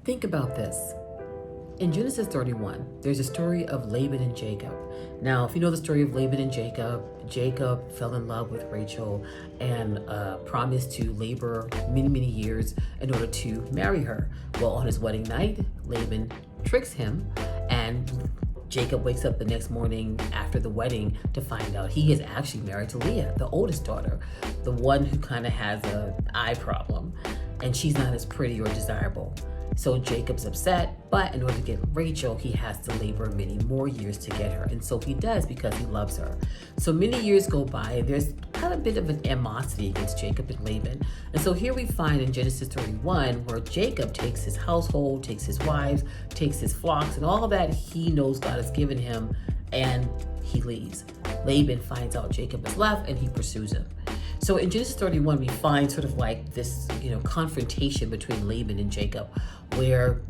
Think about this. In Genesis 31, there's a story of Laban and Jacob. Now, if you know the story of Laban and Jacob, Jacob fell in love with Rachel and promised to labor many, many years in order to marry her. Well, on his wedding night, Laban tricks him, and Jacob wakes up the next morning after the wedding to find out he is actually married to Leah, the oldest daughter, the one who kind of has an eye problem, and she's not as pretty or desirable. So Jacob's upset, but in order to get Rachel, he has to labor many more years to get her. And so he does because he loves her. So many years go by, and there's kind of a bit of an animosity against Jacob and Laban. And so here we find in Genesis 31 where Jacob takes his household, takes his wives, takes his flocks, and all that he knows God has given him, and he leaves. Laban finds out Jacob is left, and he pursues him. So in Genesis 31, we find sort of like this, confrontation between Laban and Jacob, where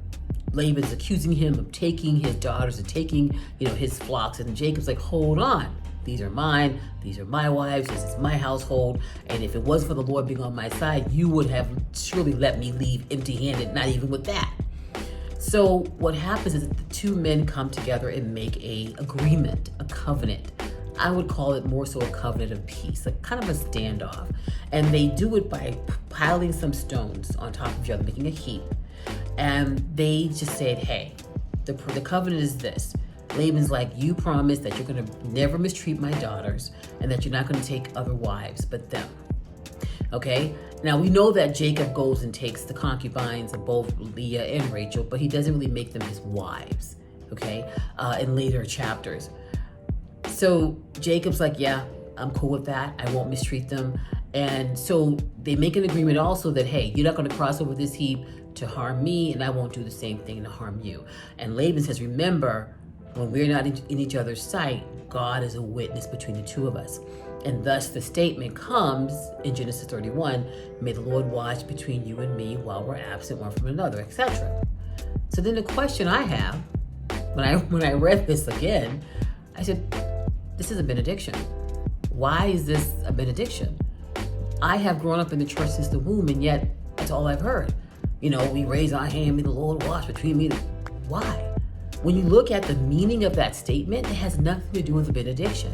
Laban's accusing him of taking his daughters and taking, his flocks. And Jacob's like, hold on. These are mine. These are my wives. This is my household. And if it was for the Lord being on my side, you would have surely let me leave empty-handed, not even with that. So what happens is that the two men come together and make a agreement, a covenant. I would call it more so a covenant of peace, like kind of a standoff. And they do it by piling some stones on top of each other, making a heap. And they just said, hey, the covenant is this. Laban's like, you promise that you're going to never mistreat my daughters and that you're not going to take other wives but them. Okay? Now, we know that Jacob goes and takes the concubines of both Leah and Rachel, but he doesn't really make them his wives, okay, in later chapters. So Jacob's like, yeah, I'm cool with that. I won't mistreat them. And so they make an agreement also that, hey, you're not going to cross over this heap to harm me, and I won't do the same thing to harm you. And Laban says, remember, when we're not in each other's sight, God is a witness between the two of us. And thus the statement comes in Genesis 31, may the Lord watch between you and me while we're absent one from another, etc. So then the question I have, when I read this again, I said, this is a benediction. Why is this a benediction? I have grown up in the church since the womb, and yet that's all I've heard. We raise our hand, may the Lord watch between me. Why? When you look at the meaning of that statement, it has nothing to do with a benediction.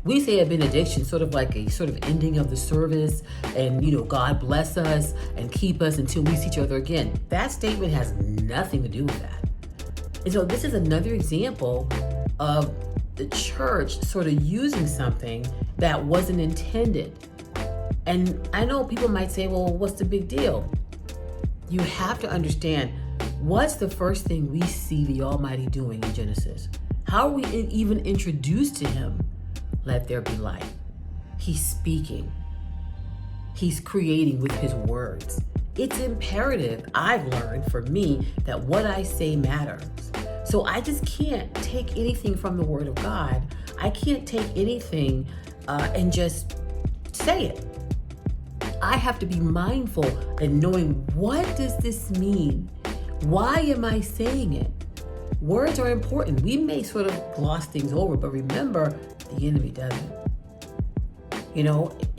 We say a benediction sort of like a sort of ending of the service, and God bless us and keep us until we see each other again. That statement has nothing to do with that. And so this is another example of the church sort of using something that wasn't intended. And I know people might say, well, what's the big deal? You have to understand, what's the first thing we see the Almighty doing in Genesis? How are we even introduced to him? Let there be light. He's speaking. He's creating with his words. It's imperative, I've learned for me, that what I say matters. So I just can't take anything from the Word of God. I can't take anything and just say it. I have to be mindful and knowing, what does this mean? Why am I saying it? Words are important. We may sort of gloss things over, but remember, the enemy doesn't.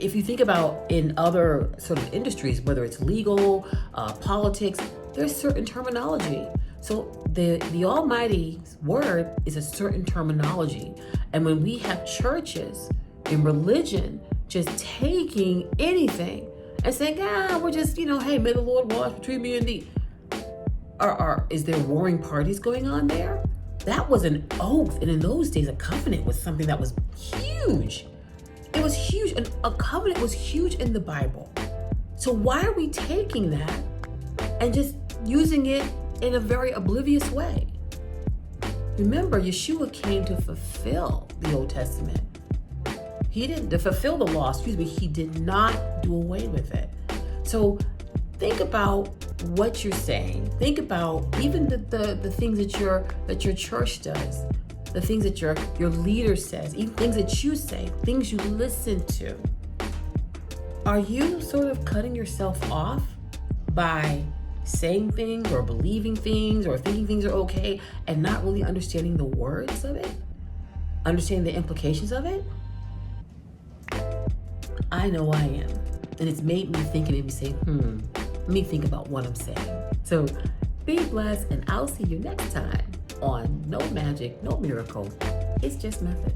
If you think about in other sort of industries, whether it's legal, politics, there's certain terminology. So the Almighty's word is a certain terminology. And when we have churches in religion just taking anything and saying, we're just, hey, may the Lord watch between me and thee. Is there warring parties going on there? That was an oath. And in those days, a covenant was something that was huge. It was huge. And a covenant was huge in the Bible. So why are we taking that and just using it in a very oblivious way? Remember, Yeshua came to fulfill the Old Testament. He didn't to fulfill the law, he did not do away with it. So think about what you're saying. Think about even the things that your church does, the things that your leader says, even things that you say, things you listen to. Are you sort of cutting yourself off by saying things or believing things or thinking things are okay and not really understanding the words of it? Understanding the implications of it? I know I am. And it's made me think and made me say, let me think about what I'm saying. So Be blessed, and I'll see you next time on No Magic, No Miracle. It's just method.